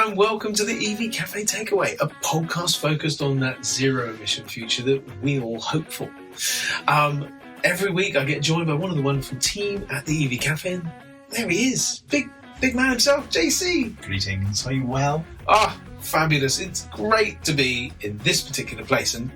and welcome to the EV Cafe Takeaway, a podcast focused on that zero-emission future that we all hope for. Every week I get joined by one of the wonderful team at the EV Cafe, and there he is, big man himself, JC. Greetings, are you well? Fabulous. It's great to be in this particular place, and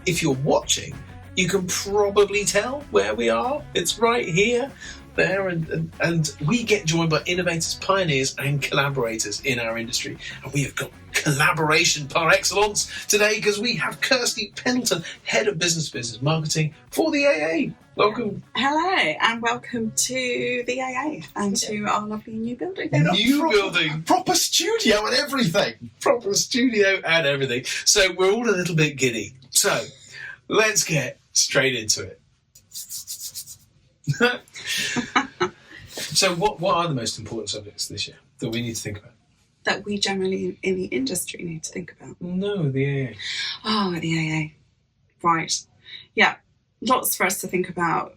if you're watching, you can probably tell where we are. It's right here, there, and we get joined by innovators, pioneers and collaborators in our industry. And we have got collaboration par excellence today because we have Kirsty Pendleton, Head of Business Marketing for the AA. Welcome. Hello, and welcome to the AA and to our lovely new building. Proper studio and everything. So we're all a little bit giddy. So let's get straight into it. So what are the most important subjects this year that we need to think about? That we generally in the industry need to think about? No, the AA. Oh, the AA. Right. Yeah, lots for us to think about.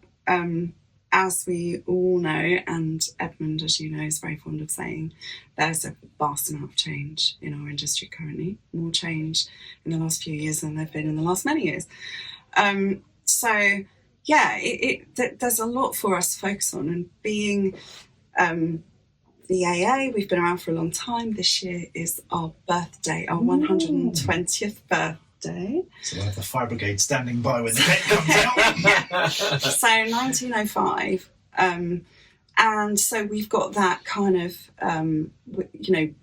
As we all know, and Edmund, as you know, is very fond of saying, there's a vast amount of change in our industry currently. More change in the last few years than there've been in the last many years. There's a lot for us to focus on, and being the AA, we've been around for a long time. This year is our birthday, our 120th birthday. So we'll have the fire brigade standing by when the cake comes out. So 1905, and so we've got that kind of,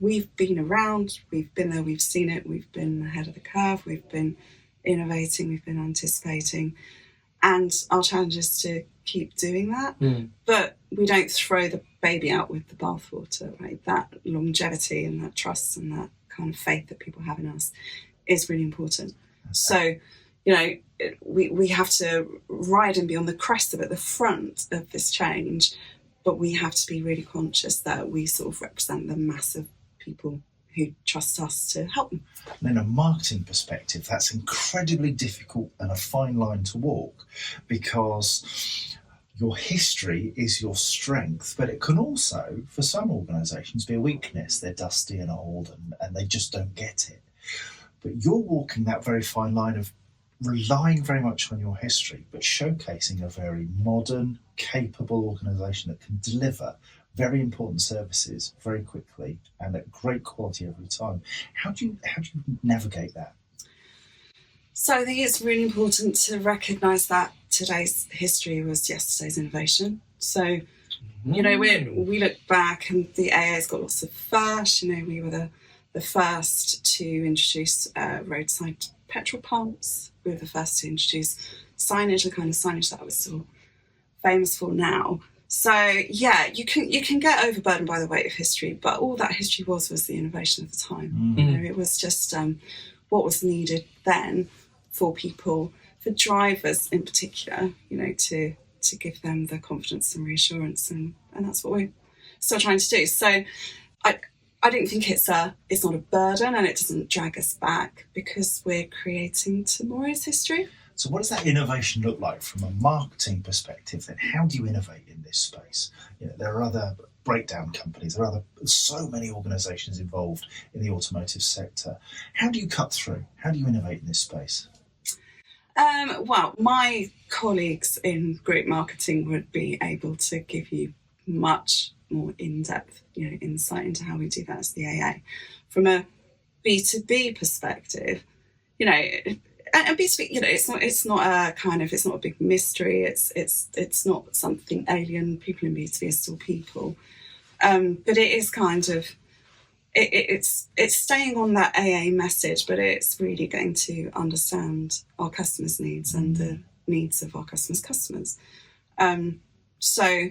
we've been around, we've been there, we've seen it, we've been ahead of the curve, we've been innovating, we've been anticipating. And our challenge is to keep doing that, but we don't throw the baby out with the bathwater, right? That longevity and that trust and that kind of faith that people have in us is really important. So, we have to ride and be on the crest of it, the front of this change, but we have to be really conscious that we sort of represent the mass of people who trust us to help them. And in a marketing perspective, that's incredibly difficult and a fine line to walk, because your history is your strength, but it can also, for some organisations, be a weakness. They're dusty and old and they just don't get it. But you're walking that very fine line of relying very much on your history, but showcasing a very modern, capable organisation that can deliver very important services very quickly and at great quality every time. How do you navigate that? So I think it's really important to recognise that today's history was yesterday's innovation. So, we look back and the AA's got lots of firsts. We were the first to introduce roadside petrol pumps. We were the first to introduce signage, the kind of signage that we're still famous for now. So yeah, you can get overburdened by the weight of history, but all that history was the innovation of the time. It was just what was needed then for people, for drivers in particular, to give them the confidence and reassurance, and that's what we're still trying to do. So I don't think it's not a burden, and it doesn't drag us back, because we're creating tomorrow's history. So what does that innovation look like from a marketing perspective then? How do you innovate in this space? There are other breakdown companies, there are so many organisations involved in the automotive sector. How do you cut through? How do you innovate in this space? Well, my colleagues in group marketing would be able to give you much more in-depth, insight into how we do that as the AA. From a B2B perspective, and B2B, it's not a big mystery. It's not something alien. People in B2B are still people, but it is kind of it's staying on that AA message, but it's really going to understand our customers' needs and the needs of our customers. So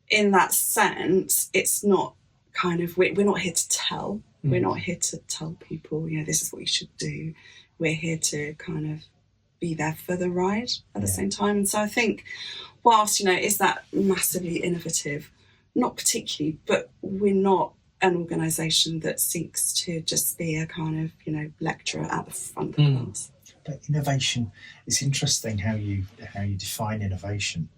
in that sense, it's not we're not here to tell. We're not here to tell people, this is what you should do. We're here to kind of be there for the ride at the same time. And so I think whilst, is that massively innovative? Not particularly, but we're not an organisation that seeks to just be a kind of, lecturer at the front of the class. But innovation, it's interesting how you define innovation.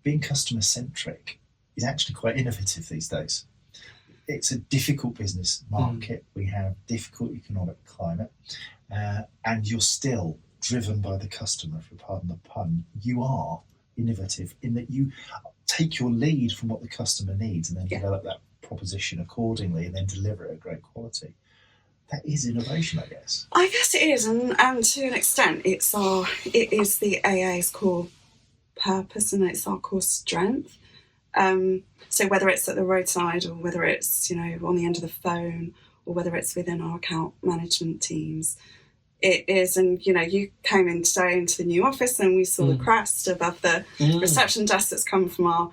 Being customer-centric is actually quite innovative these days. it's a difficult business market. We have difficult economic climate, and you're still driven by the customer, if you pardon the pun. You are innovative in that you take your lead from what the customer needs and then develop that proposition accordingly and then deliver it at great quality. That is innovation, I guess. I guess it is, and to an extent, it is the AA's core purpose and it's our core strength. So whether it's at the roadside or whether it's, on the end of the phone or whether it's within our account management teams, it is. And, you came in today into the new office and we saw the crest above the reception desk that's come from our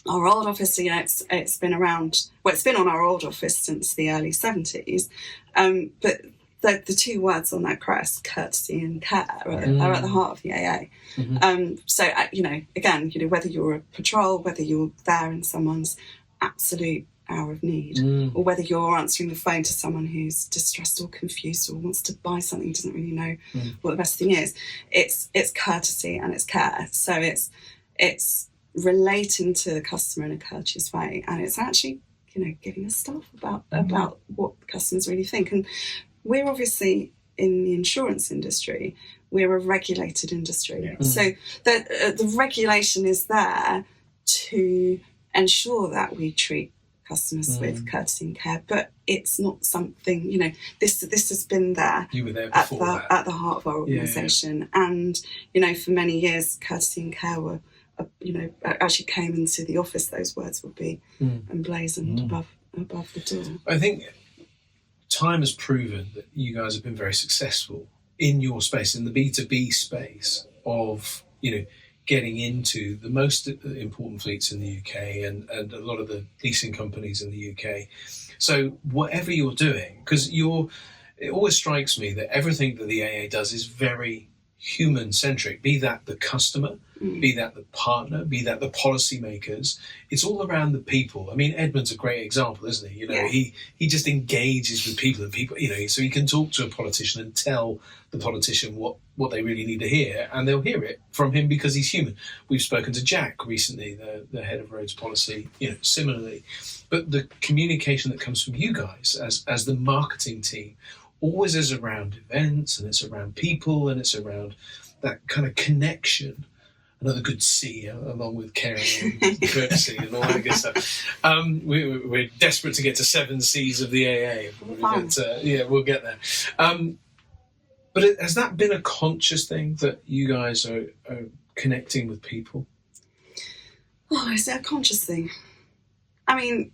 old office. It's been around, it's been on our old office since the early 70s. But the two words on that crest, courtesy and care, are at the heart of the AA. So, again, whether you're a patrol, whether you're there in someone's absolute hour of need, or whether you're answering the phone to someone who's distressed or confused or wants to buy something, doesn't really know what the best thing is, it's courtesy and it's care. So it's relating to the customer in a courteous way, and it's actually, giving us stuff about what the customers really think. And we're obviously in the insurance industry, we're a regulated industry. So the regulation is there to ensure that we treat customers with courtesy and care, but it's not something, this has been there. You were there before at the heart of our organisation. And, for many years, courtesy and care were, actually came into the office, those words would be emblazoned above the door. I think time has proven that you guys have been very successful in your space, in the B2B space of, getting into the most important fleets in the UK and a lot of the leasing companies in the UK. So whatever you're doing, because it always strikes me that everything that the AA does is very human-centric, be that the customer, be that the partner, be that the policymakers. It's all around the people. I mean, Edmund's a great example, isn't he? He just engages with people, and people, so he can talk to a politician and tell the politician what they really need to hear, and they'll hear it from him because he's human. We've spoken to Jack recently, the head of roads policy, similarly. But the communication that comes from you guys as the marketing team always is around events, and it's around people, and it's around that kind of connection. Another good C, along with caring and courtesy and all that good stuff. We're desperate to get to 7 C's of the AA. But, we'll get there. But has that been a conscious thing that you guys are connecting with people? Oh, is it a conscious thing? I mean,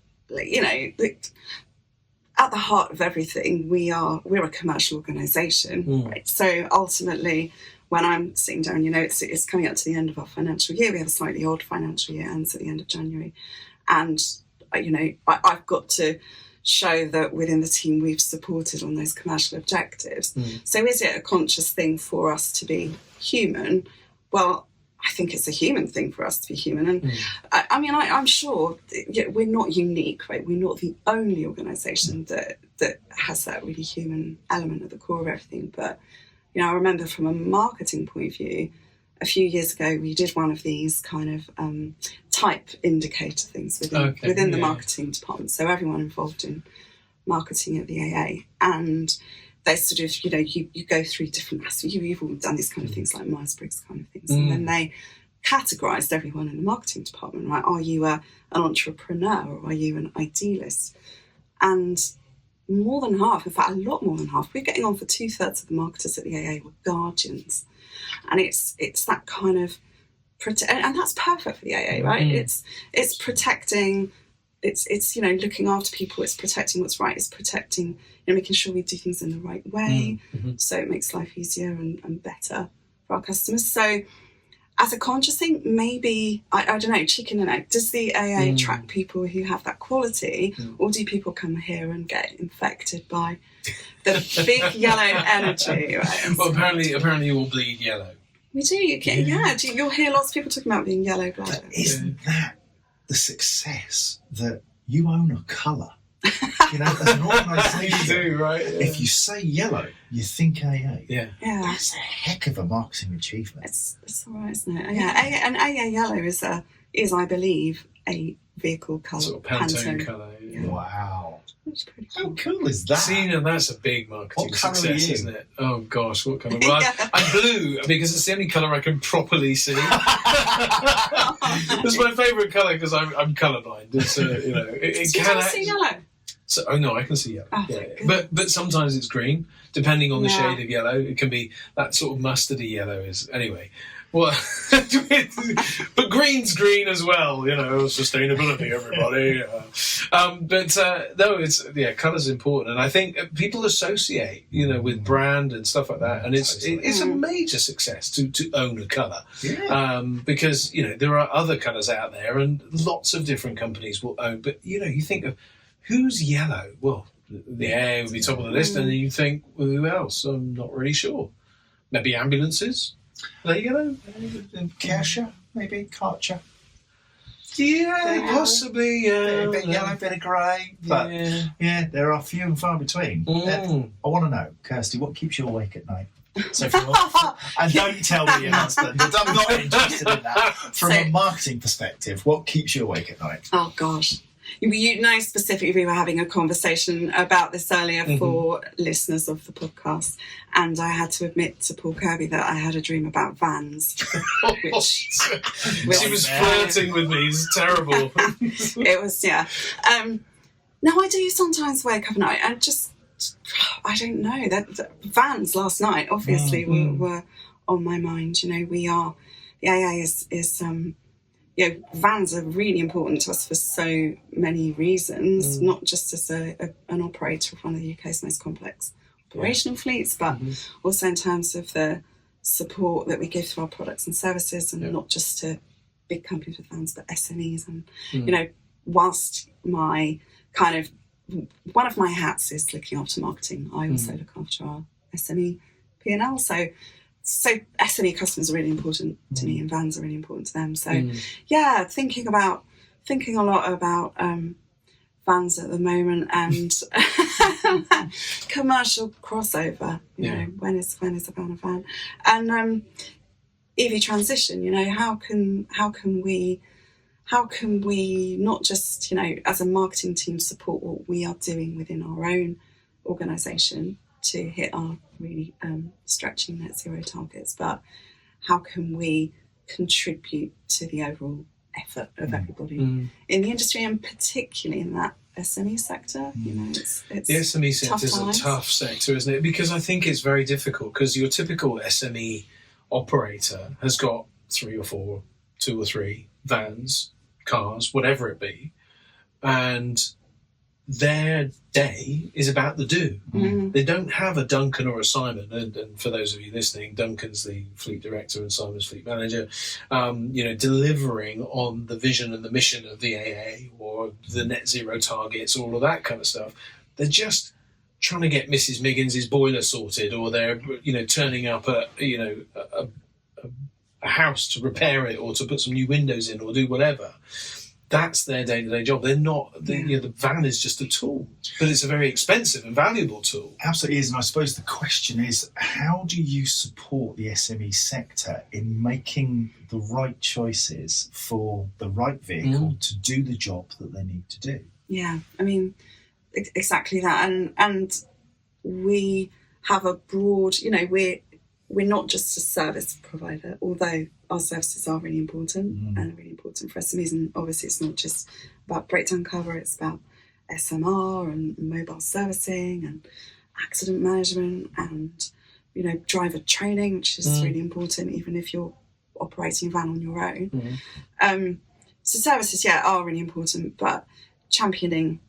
at the heart of everything, we're a commercial organisation, right? So ultimately, when I'm sitting down, it's coming up to the end of our financial year. We have a slightly odd financial year, ends at the end of January. And, I've got to show that within the team we've supported on those commercial objectives. So is it a conscious thing for us to be human? Well, I think it's a human thing for us to be human. And I'm sure we're not unique, right? We're not the only organisation that has that really human element at the core of everything. But, I remember from a marketing point of view, a few years ago, we did one of these kind of type indicator things within the marketing department. So everyone involved in marketing at the AA, and they sort of, you go through different aspects. You've all done these kind of things like Myers-Briggs kind of things. And then they categorised everyone in the marketing department, right? Are you an entrepreneur or are you an idealist? And more than half, in fact, a lot more than half, we're getting on for 2/3 of the marketers at the AA were guardians. And it's that kind of, and that's perfect for the AA, right? It's protecting, it's looking after people, it's protecting what's right, it's protecting, making sure we do things in the right way, so it makes life easier and better for our customers. So as a conscious thing, maybe, I don't know, chicken and egg, does the AA attract people who have that quality, or do people come here and get infected by the big yellow energy? Right? Well, apparently you all bleed yellow. We do, you'll hear lots of people talking about being yellow blooded. Isn't that the success, that you own a colour? As an organisation, you do, right? Yeah. If you say yellow, you think AA. Yeah. That's a heck of a marketing achievement. It's all right, isn't it? Yeah. And AA yellow is, I believe, a vehicle colour. Sort of Pantone colour. Yeah. Wow. That's pretty How cool. cool is that? See, now that's a big marketing What colour are success, you? isn't it? Oh gosh, what colour? Well, I'm blue because it's the only colour I can properly see. It's my favourite colour because I'm colourblind. It's it Do you can not see yellow? So, oh no, I can see yellow. Oh, Yeah, thank but sometimes it's green, depending on the Yeah. shade of yellow. It can be that sort of mustardy yellow. Is anyway. Well, but green's green as well. Sustainability, everybody. No, it's colour's important, and I think people associate, with brand and stuff like that, and it's a major success to own a colour. Yeah. Because there are other colours out there, and lots of different companies will own. But you think of who's yellow? Well, the AA would be top of the list, and then you think, well, who else? I'm not really sure. Maybe ambulances. Are they yellow? Kershaw, maybe Karcher. Yeah, possibly. Yeah, Bit yellow, bit of grey. But yeah, there are few and far between. I want to know, Kirsty, what keeps you awake at night? So and don't tell me your husband. I'm not interested in that. From a marketing perspective, what keeps you awake at night? Oh gosh. Specifically, we were having a conversation about this earlier for listeners of the podcast, and I had to admit to Paul Kirby that I had a dream about vans. She was flirting with me. It's terrible. It was, yeah. No, I do sometimes wake up at night and just, I don't know, that vans last night obviously were on my mind. The AA is vans are really important to us for so many reasons, not just as an operator of one of the UK's most complex operational fleets, but also in terms of the support that we give to our products and services, and not just to big companies with vans, but SMEs. And, whilst my one of my hats is looking after marketing, I also look after our SME P&L. So SME customers are really important to me, and vans are really important to them. So thinking a lot about vans at the moment, and commercial crossover. When is a van a van? And EV transition. How can we not just as a marketing team support what we are doing within our own organisation to hit our really stretching net zero targets, but how can we contribute to the overall effort of everybody in the industry, and particularly in that SME sector? It's the SME sector is a tough sector, isn't it? Because I think it's very difficult, because your typical SME operator has got 3 or 4, 2 or 3 vans, cars, whatever it be, and their day is about the do. They don't have a Duncan or a Simon, and for those of you listening, Duncan's the fleet director and Simon's fleet manager, delivering on the vision and the mission of the AA or the net zero targets, all of that kind of stuff. They're just trying to get Mrs. Miggins's boiler sorted, or they're turning up at a house to repair it, or to put some new windows in, or do whatever. That's their day-to-day job. They're not. The van is just a tool, but it's a very expensive and valuable tool. Absolutely is, and I suppose the question is, how do you support the SME sector in making the right choices for the right vehicle to do the job that they need to do? Yeah, I mean, exactly that, and we have a broad. We're not just a service provider, although our services are really important and really important for SMEs. And obviously it's not just about breakdown cover, it's about SMR and mobile servicing and accident management and, driver training, which is really important, even if you're operating a van on your own. So services, are really important, but championing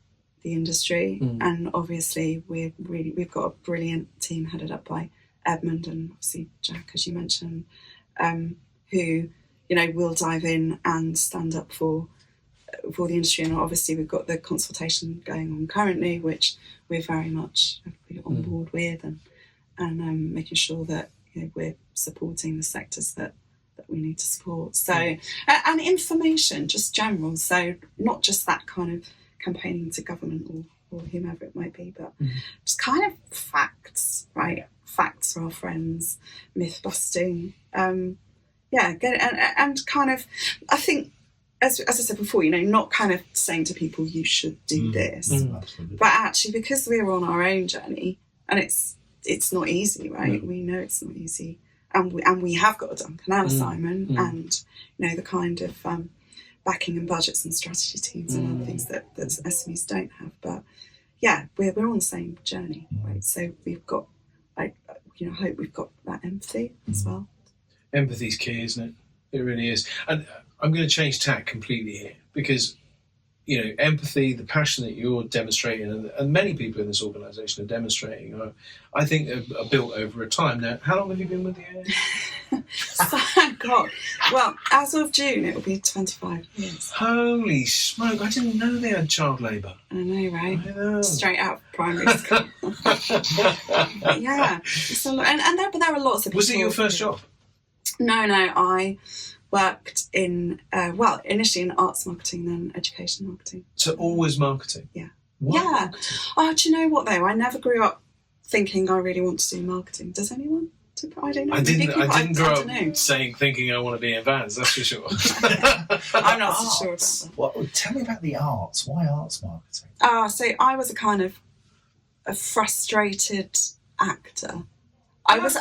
the industry. And obviously we've got a brilliant team headed up by Edmund and obviously Jack, as you mentioned, who will dive in and stand up for the industry. And obviously we've got the consultation going on currently, which we're very much on board with, and making sure that we're supporting the sectors that we need to support. So and information, just general. So not just that kind of campaigning to government or whomever it might be, but just kind of facts, right? Facts are our friends, myth busting. And kind of, I think as I said before, not kind of saying to people you should do this, Absolutely. but actually because we're on our own journey, and it's not easy, right? We know it's not easy, and we have got a Duncan and a Simon, and the kind of backing and budgets and strategy teams and other things that SMEs don't have. But yeah, we're on the same journey, right? So we've got, I hope we've got that empathy as well. Empathy's key, isn't it? It really is. And I'm going to change tack completely here because, empathy, the passion that you're demonstrating, and many people in this organisation are demonstrating, I think are built over a time. Now, how long have you been with the AA? God, well, as of June, it will be 25 years. Holy smoke! I didn't know they had child labour. I know, right? I know. Straight out of primary school. Yeah, it's a lot. And there are lots of people. Was it your first job? No, I worked in, initially in arts marketing, then education marketing. So always marketing? Yeah. Why Yeah. marketing? Oh, do you know what though? I never grew up thinking I really want to do marketing. Does anyone? I don't know. I didn't grow up know. thinking I want to be in vans, that's for sure. I'm not so sure about that. Well, tell me about the arts. Why arts marketing? So I was a kind of a frustrated actor. I was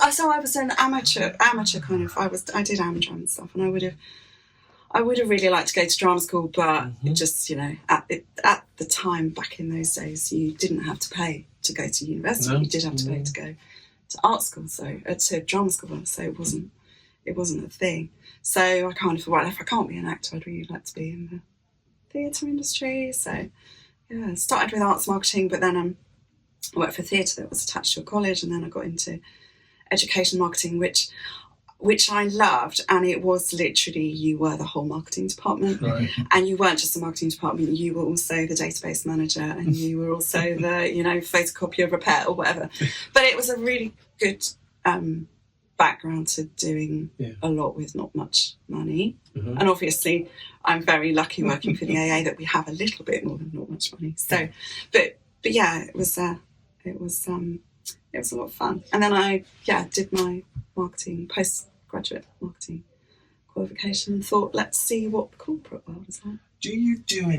an amateur kind of. I did amateur and stuff, and I would have really liked to go to drama school, but it just at the time back in those days, you didn't have to pay to go to university. No. You did have to pay to go to art school, to drama school. So it wasn't a thing. So I kind of thought, well, if I can't be an actor, I'd really like to be in the theatre industry. So yeah, started with arts marketing, but then I worked for theatre that was attached to a college, and then I got into education marketing, which I loved, and it was literally you were the whole marketing department, Right. and you weren't just the marketing department, you were also the database manager, and you were also the photocopier repair or whatever. But it was a really good background to doing a lot with not much money, and obviously I'm very lucky working for the AA that we have a little bit more than not much money. So, but yeah, it was a lot of fun. And then I did my postgraduate marketing qualification and thought, let's see what the corporate world is like. Do you do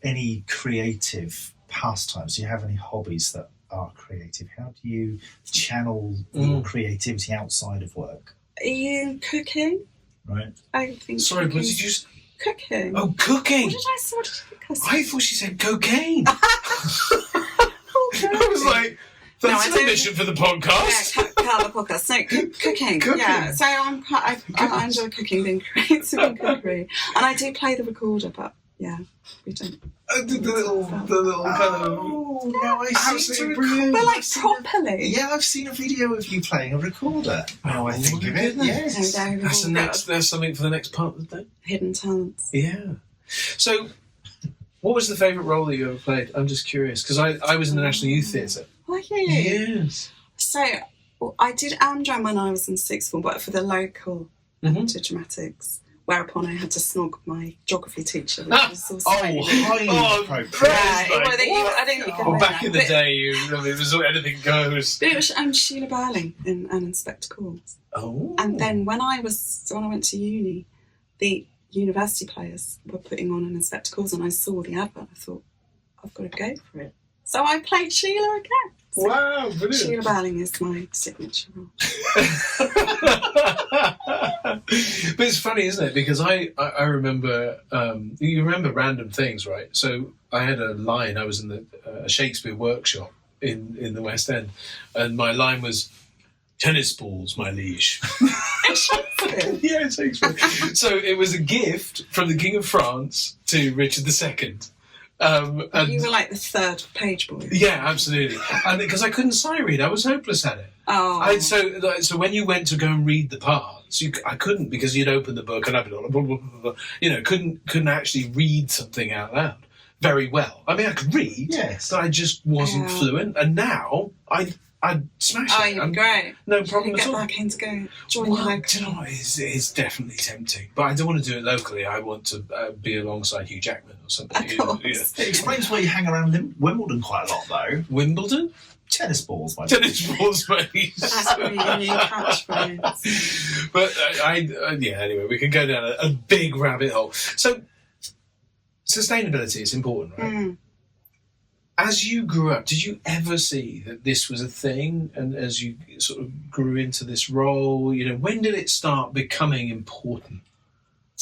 any creative pastimes? Do you have any hobbies that are creative? How do you channel your creativity outside of work? Are you cooking? Right. I think. Sorry, what did you say? Cooking. Oh, cooking! What did I say? What did I think I thought she said cocaine. Okay. I was like, that's No, an addition for the podcast. Yeah, cut the podcast. No, cooking. Cooking. Yeah, so I enjoy cooking, being creative in cookery, and I do play the recorder, but yeah, we don't. The little kind of. Oh, no, I see. Brilliant. But like properly. Yeah, I've seen a video of you playing a recorder. Now I think of it. Yes. No, That's the next. There's something for the next part of the day. hidden talents. Yeah. So, what was the favourite role that you ever played? I'm just curious because I was in the National Youth Theatre. Were you? Yes. So I did Amdram when I was in sixth form, but for the local amateur dramatics. Whereupon I had to snog my geography teacher, which was also highly appropriate. I didn't think Well, back in the day, it was anything goes. But it was Sheila Burling in Inspector Calls. Oh. And then when I went to uni, the university players were putting on an Inspector Calls, and I saw the advert. I thought, I've got to go for it. So I played Sheila again. So Wow, brilliant. Sheila Burling is my signature role. But it's funny, isn't it? Because I remember, you remember random things, right? So I had a line, I was in the Shakespeare workshop in the West End, and my line was, tennis balls, my liege. Shakespeare? Yeah, Shakespeare. So it was a gift from the King of France to Richard II. And You were like the third page boy. yeah, absolutely. And because I couldn't sight read, I was hopeless at it. Oh. So when you went to go and read the parts, I couldn't because you'd open the book and I'd be like, blah, blah, blah, blah, couldn't actually read something out loud very well. I mean, I could read, Yes. but I just wasn't fluent. And now I'd smash it. You'd be great. No problem Get at all. back in to go join Well, your do you know what? It's definitely tempting, but I don't want to do it locally. I want to be alongside Hugh Jackman or something. Of course. It explains why you hang around Wimbledon quite a lot, though. Wimbledon? Tennis balls, my Tennis balls, mate. That's really your new catchphrase. But anyway, we can go down a big rabbit hole. So sustainability is important, right? Mm. As you grew up, did you ever see that this was a thing? And as you sort of grew into this role, when did it start becoming important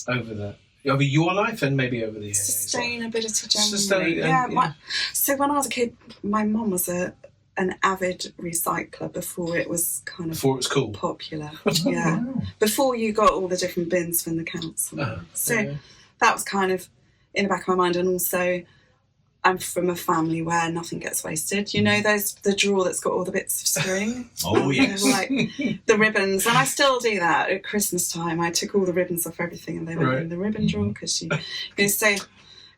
over your life and maybe over the sustainability generally? So when I was a kid, my mum was an avid recycler before it was cool, popular. Yeah, before you got all the different bins from the council. That was kind of in the back of my mind, and also I'm from a family where nothing gets wasted. The drawer that's got all the bits of string. Oh, yes. Like the ribbons. And I still do that at Christmas time. I took all the ribbons off everything and they went in the ribbon drawer because so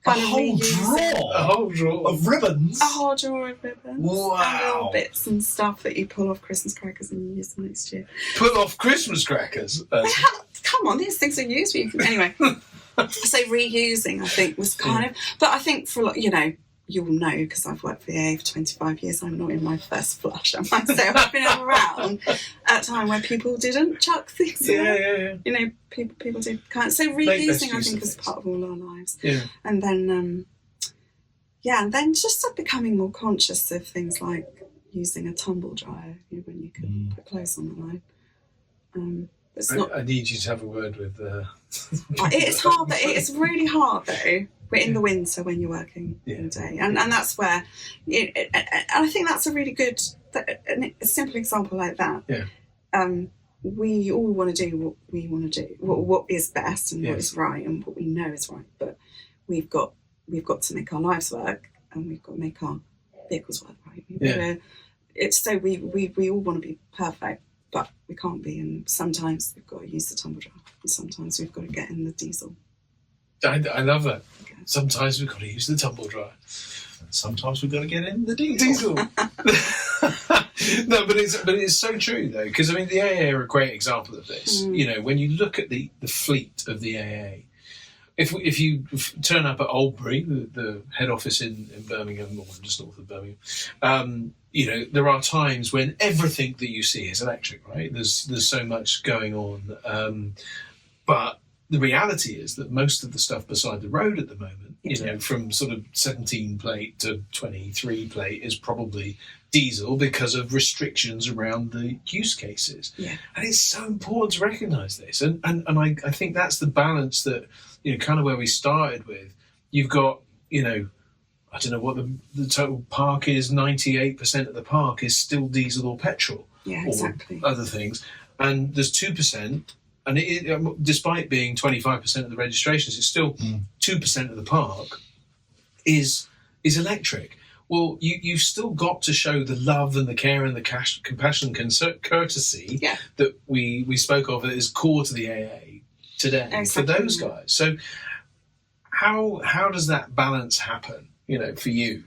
a whole drawer of ribbons? A whole drawer of ribbons. Wow. And little bits and stuff that you pull off Christmas crackers and you use them next year. Pull off Christmas crackers? Come on, these things are used. Anyway. So reusing, I think, was kind of... But I think for, you'll know, because I've worked for the AA for 25 years, I'm not in my first flush, I might say. I've been around at a time where people didn't chuck things away. Yeah. People did So reusing, I think, was part of all our lives. Yeah. And then, and then just becoming more conscious of things like using a tumble dryer when you can put clothes on the line. I need you to have a word with... It's hard, but it's really hard, though. We're in the winter when you're working all day. And that's where... I think that's a really good... A simple example like that. Yeah. We all want to do what we want to do, what is best and what is right and what we know is right. But we've got to make our lives work and we've got to make our vehicles work right. We all want to be perfect. But we can't be, and sometimes we've got to use the tumble dryer, and sometimes we've got to get in the diesel. I love that. Okay. Sometimes we've got to use the tumble dryer. Sometimes we've got to get in the diesel. No, but it's so true though, because the AA are a great example of this. When you look at the fleet of the AA, if you turn up at Oldbury, the head office in Birmingham, or just north of Birmingham, there are times when everything that you see is electric, right? There's so much going on. But the reality is that most of the stuff beside the road at the moment, from sort of 17 plate to 23 plate is probably diesel because of restrictions around the use cases. Yeah. And it's so important to recognise this. And I think that's the balance that, kind of where we started with. You've got, I don't know what the total park is, 98% of the park is still diesel or petrol. Yeah, exactly. Or other things. And there's 2%, and despite being 25% of the registrations, it's still 2% of the park is electric. Well, you've still got to show the love and the care and the compassion and courtesy that we spoke of that is core to the AA today for those guys. So how does that balance happen, for you?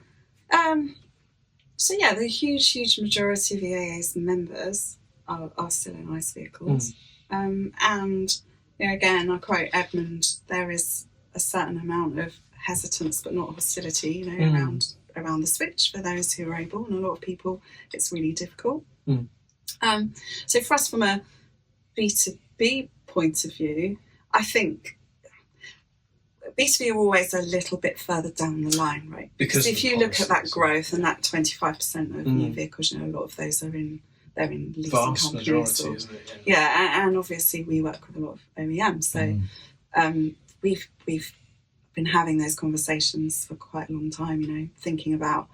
The huge majority of the AA's members are still in ICE vehicles. And, again, I quote Edmund, there is a certain amount of hesitance but not hostility, around the switch for those who are able, and a lot of people, it's really difficult. So for us, from a B2B point of view, I think B2B are always a little bit further down the line, right? Because if you look at that growth and that 25% of new vehicles, a lot of those are in leasing vast companies. Majority, isn't it? And obviously we work with a lot of OEMs, so we've been having those conversations for quite a long time, thinking about,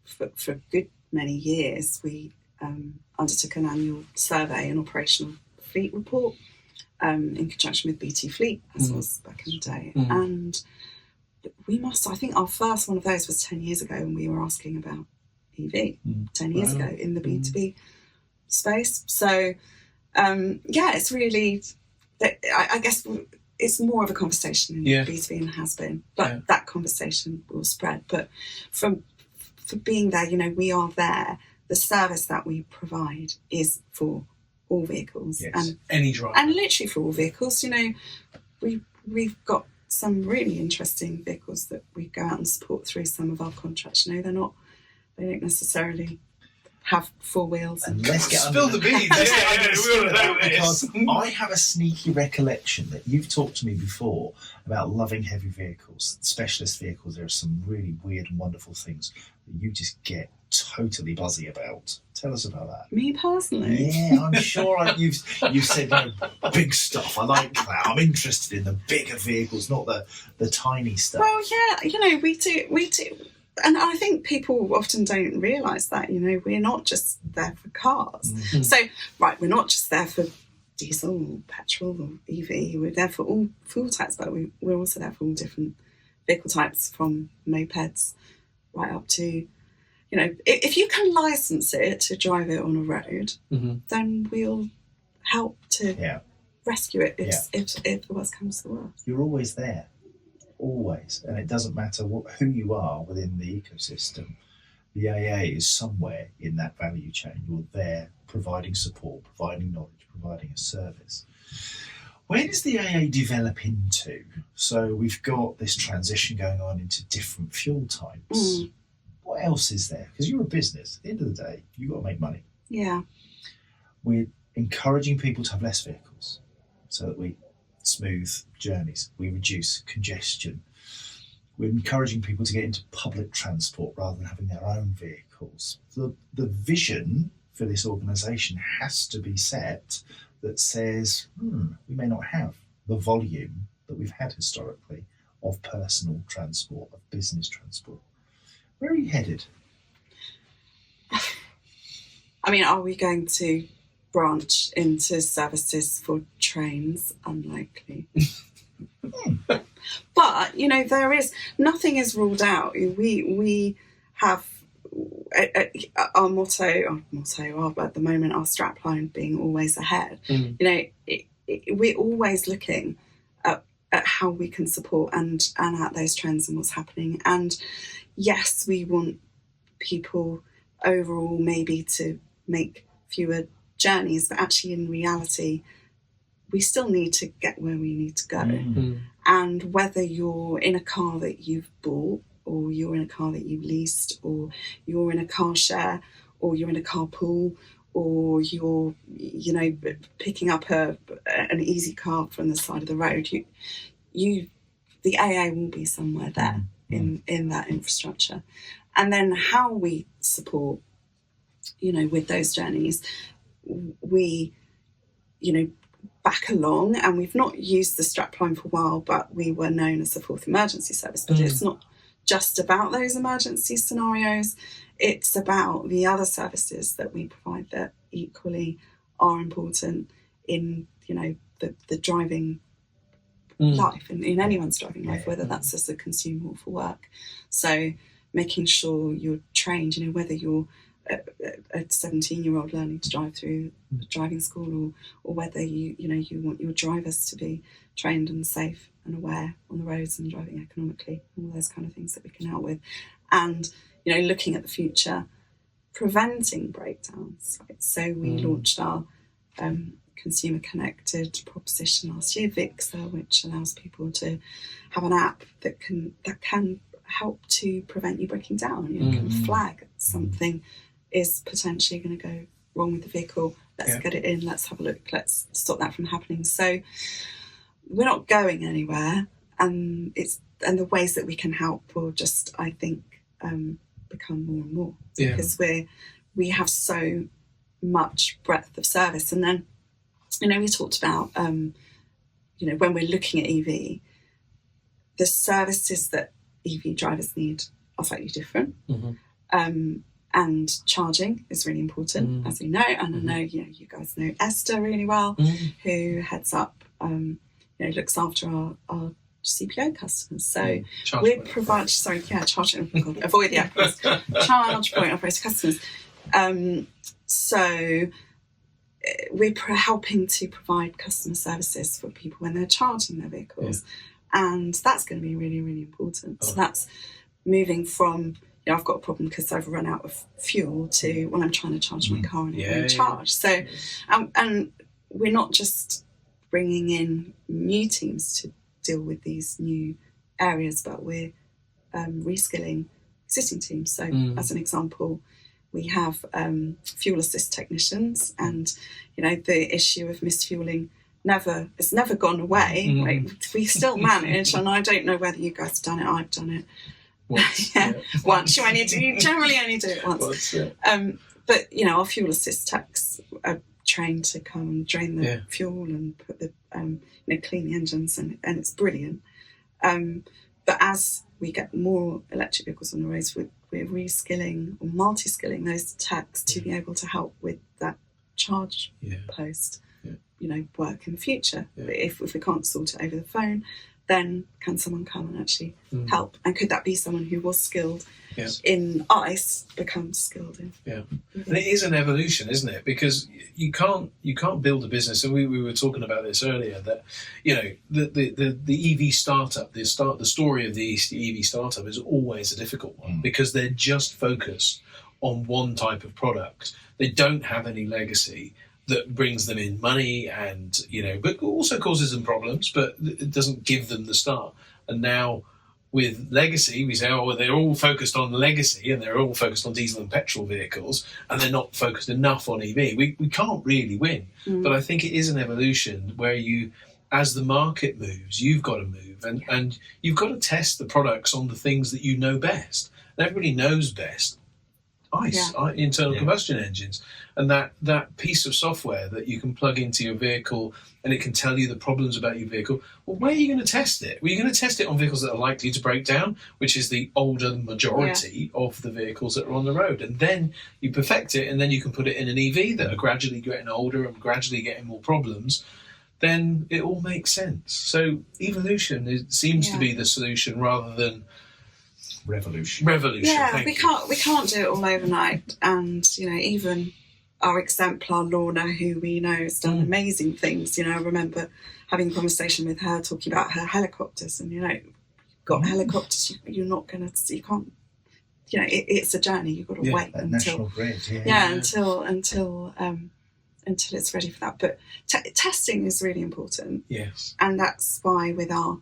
for a good many years, we undertook an annual survey, an operational fleet report, in conjunction with BT Fleet, as was back in the day. And I think our first one of those was 10 years ago, when we were asking about EV 10 years ago in the B2B space. So, it's really, I guess it's more of a conversation in B2B and has been, but that conversation will spread. But for being there, we are there. The service that we provide is for all vehicles, and any driver, and literally for all vehicles. We've got some really interesting vehicles that we go out and support through some of our contracts. They don't necessarily have four wheels. And let's get Spill the beans. We all know because this. I have a sneaky recollection that you've talked to me before about loving heavy vehicles, specialist vehicles. There are some really weird and wonderful things that you just get totally buzzy about. Tell us about that. Me personally? Yeah, I'm sure you've said big stuff. I like that. I'm interested in the bigger vehicles, not the tiny stuff. Well, yeah, we do. And I think people often don't realise that, we're not just there for cars. Mm-hmm. So, right, we're not just there for diesel or petrol or EV. We're there for all fuel types, but we're also there for all different vehicle types, from mopeds right up to, if you can license it to drive it on a road, then we'll help to rescue it if the worst comes to the worst. You're always there. Always, and it doesn't matter who you are within the ecosystem. The AA is somewhere in that value chain. You're there providing support, providing knowledge, providing a service. Where does the AA develop into? So we've got this transition going on into different fuel types. What else is there? Because you're a business. At the end of the day, you've got to make money. Yeah. We're encouraging people to have less vehicles so that we smooth journeys, we reduce congestion. We're encouraging people to get into public transport rather than having their own vehicles. The vision for this organisation has to be set that says, we may not have the volume that we've had historically of personal transport, of business transport. Where are you headed? I mean, are we going to branch into services for trains? Unlikely. But there is nothing is ruled out. We have our motto at the moment, our strapline being always ahead. We're always looking at how we can support and at those trends and what's happening. And yes, we want people overall maybe to make fewer journeys, but actually in reality we still need to get where we need to go. And whether you're in a car that you've bought, or you're in a car that you've leased, or you're in a car share, or you're in a carpool, or you're picking up an easy car from the side of the road, the AA will be somewhere there in that infrastructure. And then how we support with those journeys, we back along, and we've not used the strapline for a while, but we were known as the fourth emergency service. But it's not just about those emergency scenarios, it's about the other services that we provide that equally are important in the driving life, in anyone's driving life, whether that's as a consumer or for work. So making sure you're trained, whether you're a 17-year-old learning to drive through driving school, or whether you want your drivers to be trained and safe and aware on the roads and driving economically, all those kind of things that we can help with. And looking at the future, preventing breakdowns, right? So we launched our consumer connected proposition last year, Vixer, which allows people to have an app that can help to prevent you breaking down. Can flag something is potentially going to go wrong with the vehicle. Let's get it in, let's have a look, let's stop that from happening. So we're not going anywhere, and the ways that we can help will just, I think, become more and more, because we have so much breadth of service. And then we talked about when we're looking at EV, the services that EV drivers need are slightly different. And charging is really important, as we know. And I know you guys know Esther really well, who heads up, looks after our CPO customers. So we provide, charging. Avoid the acronyms. Charge point operator customers. So we're helping to provide customer services for people when they're charging their vehicles, and that's going to be really, really important. So that's moving from I've got a problem because I've run out of fuel to I'm trying to charge my car and it won't charge. So, and we're not just bringing in new teams to deal with these new areas, but we're reskilling existing teams. So, as an example, We have fuel assist technicians, and the issue of misfueling it's never gone away. Like, we still manage, and I don't know whether you guys have done it. I've done it once. Once. You generally only do it once. But our fuel assist techs are trained to come and drain the fuel and put the clean the engines, and it's brilliant. But as we get more electric vehicles on the roads, we're reskilling or multi-skilling those techs to be able to help with that charge post, work in the future. But if we can't sort it over the phone, then can someone come and actually help? And could that be someone who was skilled in ICE becomes skilled in? And it is an evolution, isn't it? Because you can't build a business, and we were talking about this earlier, that the EV startup, the story of the EV startup is always a difficult one, because they're just focused on one type of product. They don't have any legacy that brings them in money, and but also causes them problems, but it doesn't give them the start. And now with legacy, we say, they're all focused on legacy, and they're all focused on diesel and petrol vehicles, and they're not focused enough on EV. We can't really win. But I think it is an evolution where as the market moves, you've got to move, and you've got to test the products on the things that you know best. And everybody knows best. Internal combustion engines, and that piece of software that you can plug into your vehicle, and it can tell you the problems about your vehicle. Well, where are you going to test it? Well, you're going to test it on vehicles that are likely to break down, which is the older majority of the vehicles that are on the road. And then you perfect it, and then you can put it in an EV that are gradually getting older and gradually getting more problems. Then it all makes sense. So evolution seems to be the solution rather than revolution. Yeah, we can't do it all overnight. And even our exemplar Lorna, who we know has done amazing things. I remember having a conversation with her talking about her helicopters, and got helicopters. You're not gonna. You can't. It's a journey. You've got to wait until National Grid. Until it's ready for that. But testing is really important. Yes, and that's why with our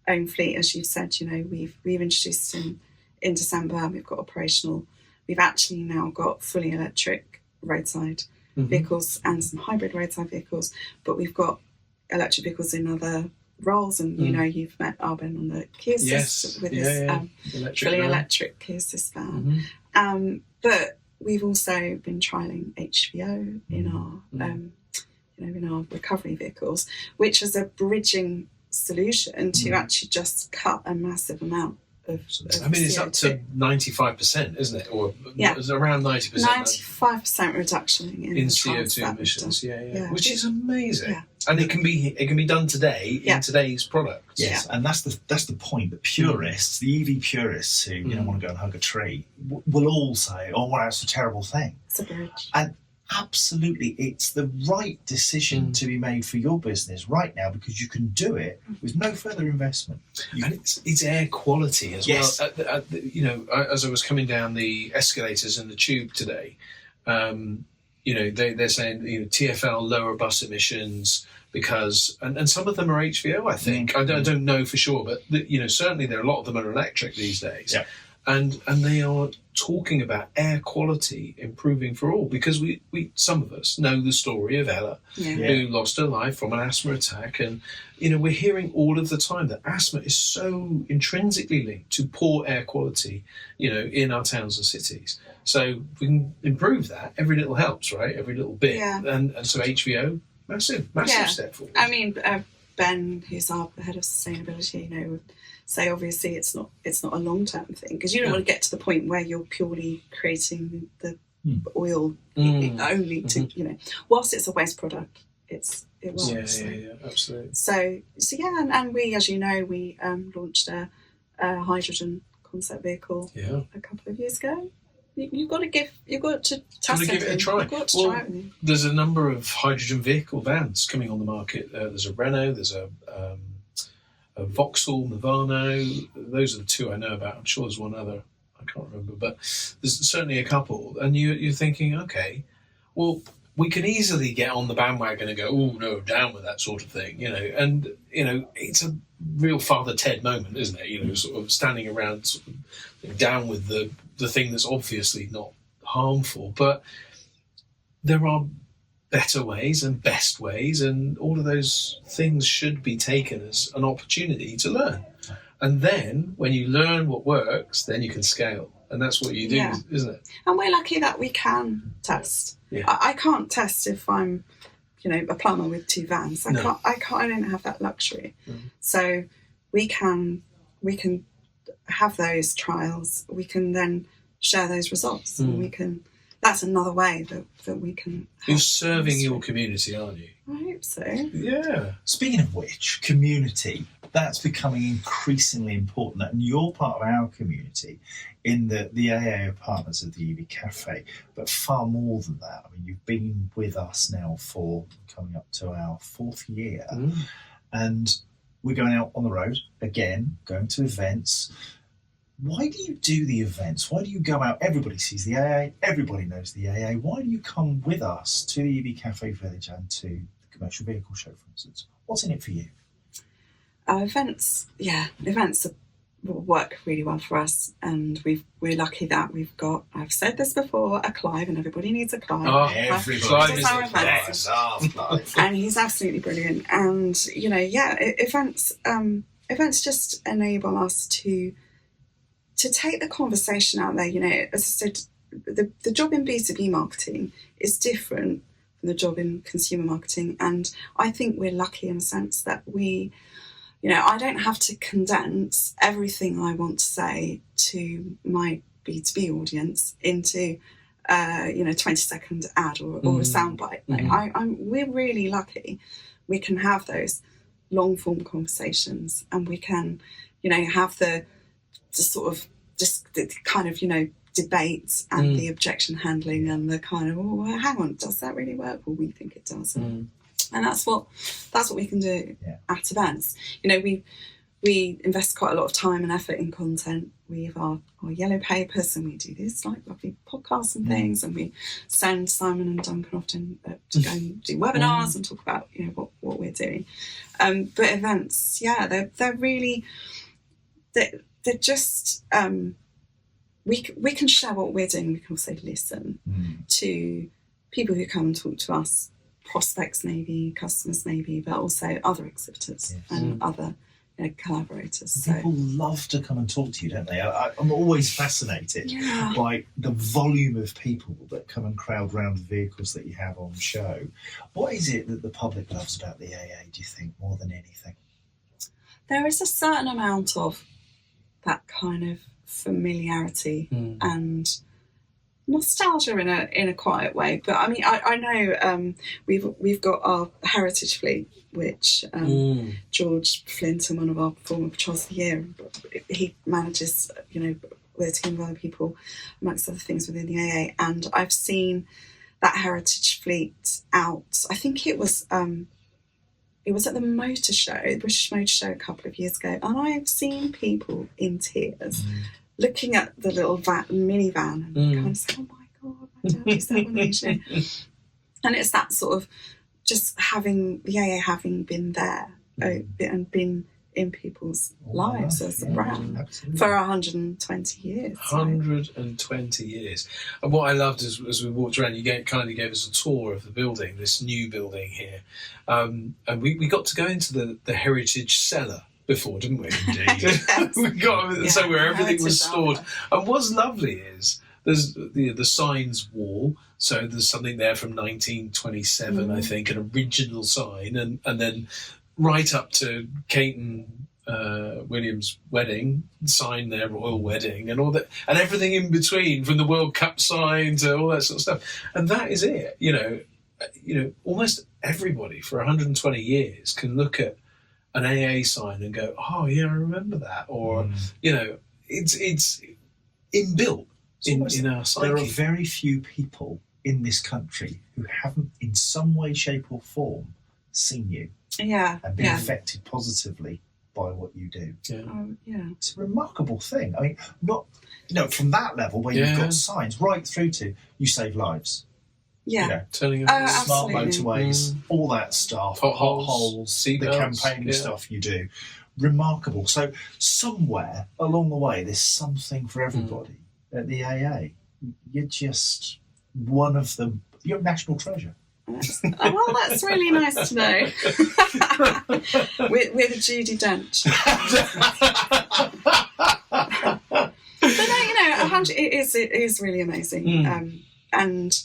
own fleet, as you've said, we've introduced in December. We've got operational. We've actually now got fully electric roadside vehicles and some hybrid roadside vehicles, but we've got electric vehicles in other roles. And you've met Arben on the Kia Assist with his fully electric Kia Assist van. But we've also been trialling HVO in our in our recovery vehicles, which is a bridging solution to actually just cut a massive amount of I mean, it's CO2. up to 95%, isn't it? Or it's around 90%. 95% reduction in CO2 emissions. Which is amazing. Yeah. And it can be done today in today's products. Yes, and that's the point. The purists, the EV purists who want to go and hug a tree, will all say, "Oh, well, that's a terrible thing." It's a bridge. And absolutely, it's the right decision to be made for your business right now, because you can do it with no further investment. And it's air quality as well. As I was coming down the escalators in the tube today, they're saying TfL lower bus emissions because, and some of them are HVO. I think I don't know for sure, but certainly a lot of them are electric these days. Yeah. And they are talking about air quality improving for all, because we some of us know the story of Ella, who lost her life from an asthma attack, and we're hearing all of the time that asthma is so intrinsically linked to poor air quality, in our towns and cities. So if we can improve that, every little helps, right? Every little bit, and so HVO, massive step forward. I mean, Ben, who's our head of sustainability, would say obviously it's not a long-term thing, because you don't want to get to the point where you're purely creating the oil only to whilst it's a waste product, it works. Absolutely. So and we, as we launched a hydrogen concept vehicle a couple of years ago. You've got to test it. Give it a try. You've got to try it. There's a number of hydrogen vehicle vans coming on the market. There's a Renault, there's a Vauxhall, Movano. Those are the two I know about. I'm sure there's one other. I can't remember, but there's certainly a couple. And you're thinking, okay, well, we can easily get on the bandwagon and go, oh no, down with that sort of thing, And it's a real Father Ted moment, isn't it? Sort of standing around, sort of down with the thing that's obviously not harmful. But there are better ways and best ways, and all of those things should be taken as an opportunity to learn. And then when you learn what works, then you can scale. And that's what you do, isn't it? And we're lucky that we can test. Yeah. I can't test if I'm, a plumber with 2 vans. I don't have that luxury. So we can have those trials. We can then share those results, and that's another way that we can. You're serving your community, aren't you? I hope so. Yeah. Speaking of which, community, that's becoming increasingly important. And you're part of our community in the AA are partners of the EV Cafe, but far more than that. I mean, you've been with us now for coming up to our 4th year. And we're going out on the road again, going to events. Why do you do the events? Why do you go out? Everybody sees the AA. Everybody knows the AA. Why do you come with us to the EV Cafe Village and to the commercial vehicle show, for instance? What's in it for you? Events work really well for us, and we're lucky that we've got, I've said this before, a Clive, and everybody needs a Clive. Every Clive is our events. And he's absolutely brilliant. And events just enable us to take the conversation out there. As I said, the job in B2B marketing is different from the job in consumer marketing, and I think we're lucky in a sense that I don't have to condense everything I want to say to my B2B audience into 20-second ad or a soundbite. We're really lucky. We can have those long form conversations, and we can, have the sort of just the kind of, debates and the objection handling and the kind of, hang on, does that really work? Well, we think it does. And that's what we can do at events. We invest quite a lot of time and effort in content. We have our yellow papers, and we do this like lovely podcasts and things, and we send Simon and Duncan often to go and do webinars and talk about what we're doing. But events, they're really they're just we can share what we're doing. We can also listen to people who come and talk to us. Prospects maybe, customers maybe, but also other exhibitors and other collaborators. People love to come and talk to you, don't they? I'm always fascinated by the volume of people that come and crowd around the vehicles that you have on show. What is it that the public loves about the AA, do you think, more than anything? There is a certain amount of that kind of familiarity and nostalgia in a quiet way, but I mean, I know we've got our heritage fleet, which George Flinton, one of our former patrols of the year, he manages, with a team of other people, amongst other things within the AA, and I've seen that heritage fleet out. I think it was at the motor show, the British Motor Show, a couple of years ago, and I've seen people in tears. Looking at the little minivan and kind of saying, oh my God, my dad used that when I was young. And it's that sort of just having the AA having been there and been in people's lives as a brand for 120 years. 120 years. And what I loved is, as we walked around, you kindly gave us a tour of the building, this new building here. And we got to go into the heritage cellar before, didn't we? Indeed. We got so where everything was stored. And what's lovely is there's the signs wall, so there's something there from 1927, I think, an original sign, and then right up to Kate and William's wedding, sign their royal wedding, and all that, and everything in between, from the World Cup sign to all that sort of stuff. And that is it. Almost everybody for 120 years can look at an AA sign and go, oh yeah, I remember that, or it's inbuilt in our psyche. There are very few people in this country who haven't, in some way, shape, or form, seen you and been affected positively by what you do. It's a remarkable thing. I mean, not from that level where you've got signs right through to you save lives. Turning smart motorways, all that stuff, potholes, the campaigning stuff you do. Remarkable. So somewhere along the way, there's something for everybody at the AA. you're just one of them. You're a national treasure. Well, that's really nice to know. We're the Judi Dench. But no, you know, it is really amazing. And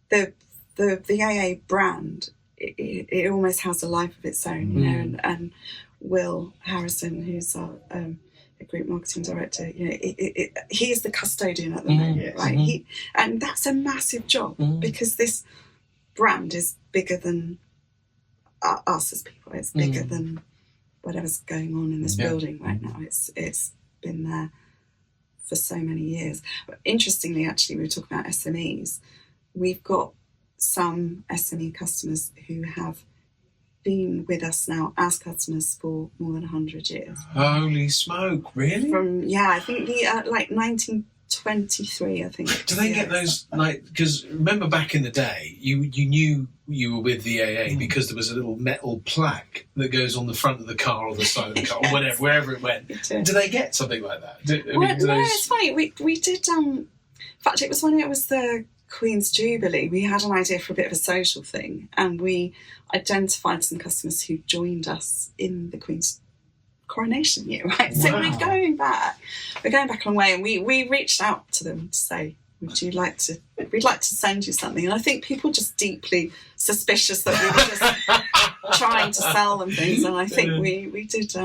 the AA brand, it almost has a life of its own, you know. And Will Harrison, who's our group marketing director, you know, he is the custodian at the moment, right? And that's a massive job because this brand is bigger than us as people. It's bigger than whatever's going on in this building right now. It's been there for so many years. But interestingly, actually, we were talking about SMEs. We've got some SME customers who have been with us now as customers for more than 100 years. Holy smoke, really? I think the like 1923, I think. Do they get those, like, because remember back in the day, you knew you were with the AA because there was a little metal plaque that goes on the front of the car or the side of the car or whatever, wherever it went. Do they get something like that? It's funny. We did, in fact, it was when it was the Queen's Jubilee, we had an idea for a bit of a social thing, and we identified some customers who joined us in the Queen's coronation year, right? So we're going back a long way, and we reached out to them to say, we'd like to send you something. And I think people just deeply suspicious that we were just trying to sell them things. And I think we did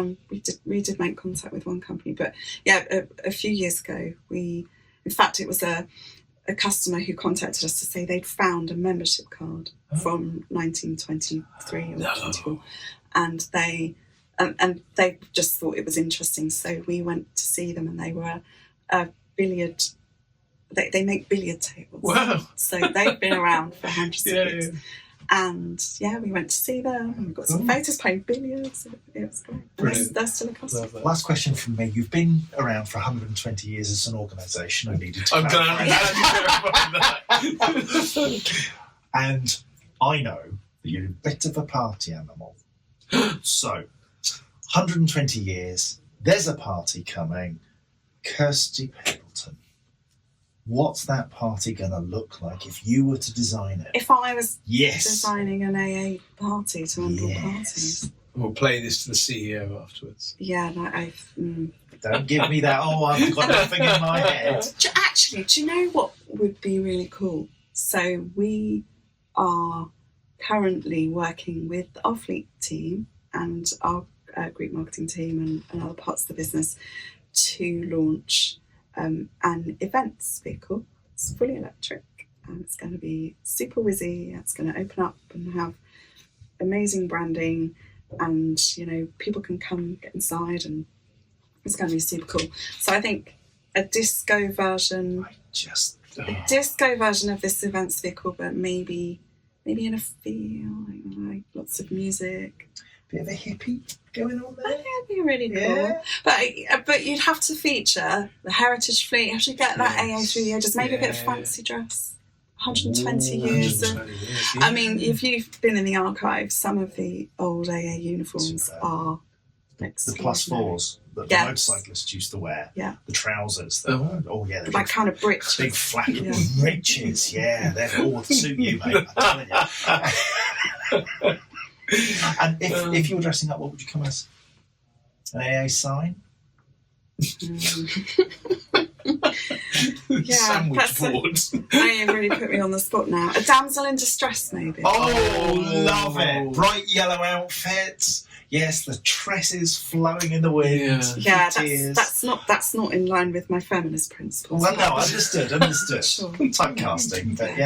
make contact with one company. But yeah, a few years ago, in fact, it was a customer who contacted us to say they'd found a membership card from 1923 or 24, and they just thought it was interesting. So we went to see them, and they were a billiard. They make billiard tables. Wow! So they've been around for hundreds of years. And we went to see them, and we got some photos playing billiards. It was great. They're still a customer. Last question from me. You've been around for 120 years as an organisation. I needed to clarify that. And I know that you're a bit of a party animal. So, 120 years, there's a party coming. Kirsty Pendleton. What's that party going to look like if you were to design it? If I was designing an AA party to unblock parties. We'll play this to the CEO afterwards. Yeah, Don't give me that, I've got nothing in my head. Actually, do you know what would be really cool? So we are currently working with our fleet team and our group marketing team and other parts of the business to launch an events vehicle. It's fully electric, and it's going to be super whizzy. It's going to open up and have amazing branding, and people can come get inside, and it's going to be super cool. So I think a disco version of this events vehicle, but maybe in a feel, like lots of music. Bit of a hippie going on there. Yeah, it'd be really cool. Yeah. But you'd have to feature the heritage fleet. You have to get that AA through the edges. Maybe a bit of fancy dress. 120 years. 120 years. I mean, if you've been in the archives, some of the old AA uniforms are the +4s that the motorcyclists used to wear. Yeah. The trousers. Like kind of breeches. Big flat breeches. Yeah, they're all suit you, mate. I'm telling you. And if you were dressing up, what would you come as? An AA sign? Sandwich board. You really put me on the spot now. A damsel in distress, maybe. Love it. Bright yellow outfits. Yes, the tresses flowing in the wind. Yeah, that's not in line with my feminist principles. Well, no, understood. Sure. Typecasting, but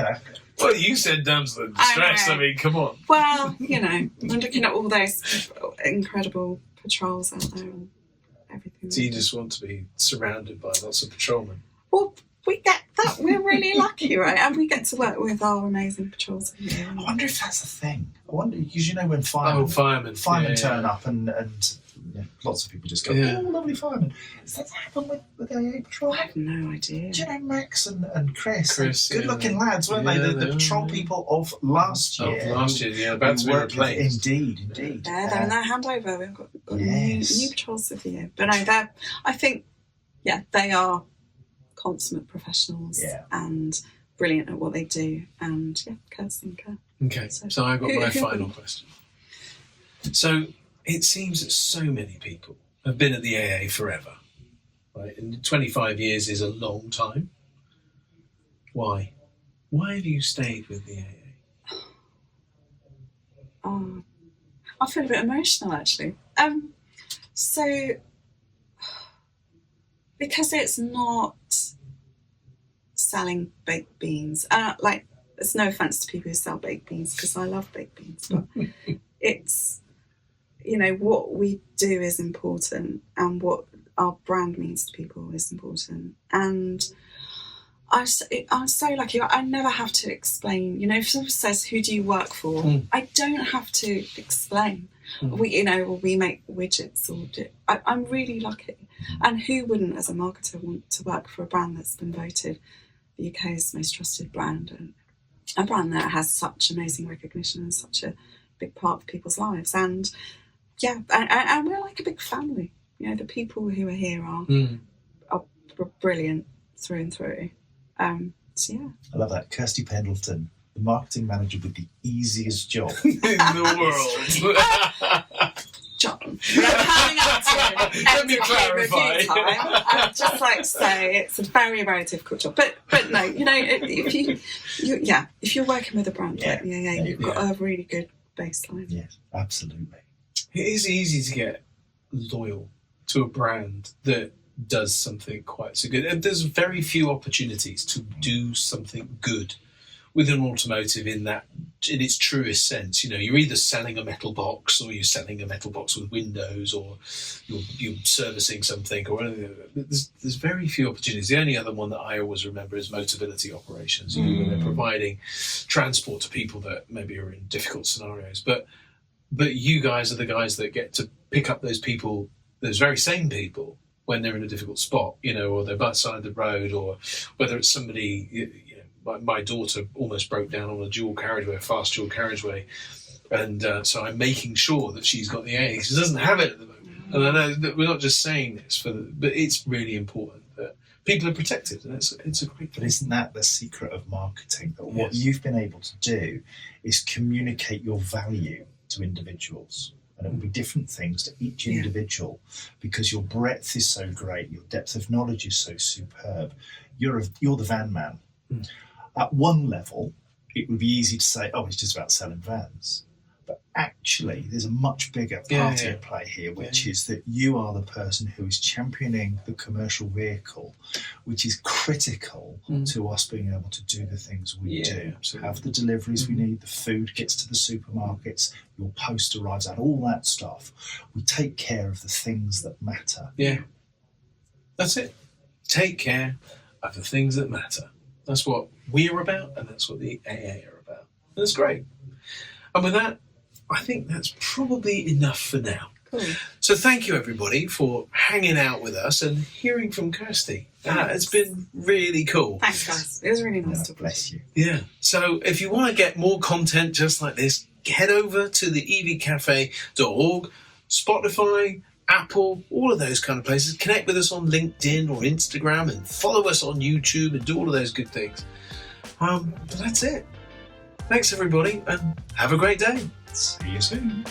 Well, you said damsel in distress. I mean, come on. Well, I'm looking at all those incredible patrols out there and everything. So you just want to be surrounded by lots of patrolmen? Well, we get that. We're really lucky, right? And we get to work with our amazing patrols. I wonder if that's a thing. I wonder, because when firemen turn up and lots of people just go, lovely firemen. Does that happen with the AA patrol? I have no idea. Do you know Max and Chris good-looking lads, weren't they? The patrol people of last year. About to be replaced. Indeed. They're in their handover. We've got new patrols of the year. But no, I think, they are consummate professionals Yeah. and brilliant at what they do. And yeah, Kirsty and Kerr. Okay, so I've got my final question. So it seems that so many people have been at the AA forever, right? And 25 years is a long time. Why? Why have you stayed with the AA? I feel a bit emotional, actually. So, because it's not selling baked beans. There's no offence to people who sell baked beans, because I love baked beans, but it's, what we do is important, and what our brand means to people is important. And I'm so lucky. I never have to explain. If someone says, "Who do you work for?" I don't have to explain. We make widgets, I'm really lucky. And who wouldn't, as a marketer, want to work for a brand that's been voted the UK's most trusted brand, and a brand that has such amazing recognition and such a big part of people's lives? And yeah, and we're like a big family. The people who are here are brilliant through and through. So yeah. I love that. Kirsty Pendleton, the marketing manager with the easiest job in the world. John, without coming up to Let me clarify. review time, I'd just like to say it's a very, very difficult job. But no, if you're working with a brand like the AA, you've got a really good baseline. Yes, absolutely. It is easy to get loyal to a brand that does something quite so good. And there's very few opportunities to do something good within automotive in its truest sense. You're either selling a metal box, or you're selling a metal box with windows, or you're servicing something, or anything. There's very few opportunities. The only other one that I always remember is Motability operations, when they're providing transport to people that maybe are in difficult scenarios. But you guys are the guys that get to pick up those people, those very same people, when they're in a difficult spot, or they're by the side of the road, or whether it's somebody, my daughter almost broke down on a fast dual carriageway. And so I'm making sure that she's got the A. She doesn't have it at the moment. And I know that we're not just saying this but it's really important that people are protected. And it's a great thing. But isn't that the secret of marketing? That what you've been able to do is communicate your value to individuals. And it will be different things to each individual, because your breadth is so great, your depth of knowledge is so superb. You're the van man. At one level, it would be easy to say, "Oh, it's just about selling vans." But actually, there's a much bigger part at play here, which is that you are the person who is championing the commercial vehicle, which is critical to us being able to do the things we do. Absolutely. Have the deliveries we need, the food gets to the supermarkets, your post arrives out, all that stuff. We take care of the things that matter. Yeah. That's it. Take care of the things that matter. That's what we're about, and that's what the AA are about. And it's great. And with that, I think that's probably enough for now. Cool. So thank you, everybody, for hanging out with us and hearing from Kirsty. It's been really cool. Thanks, guys. It was really nice to Bless you. Yeah. So if you want to get more content just like this, head over to the evcafe.org, Spotify, Apple, all of those kind of places. Connect with us on LinkedIn or Instagram, and follow us on YouTube, and do all of those good things. But that's it. Thanks, everybody, and have a great day. See you soon.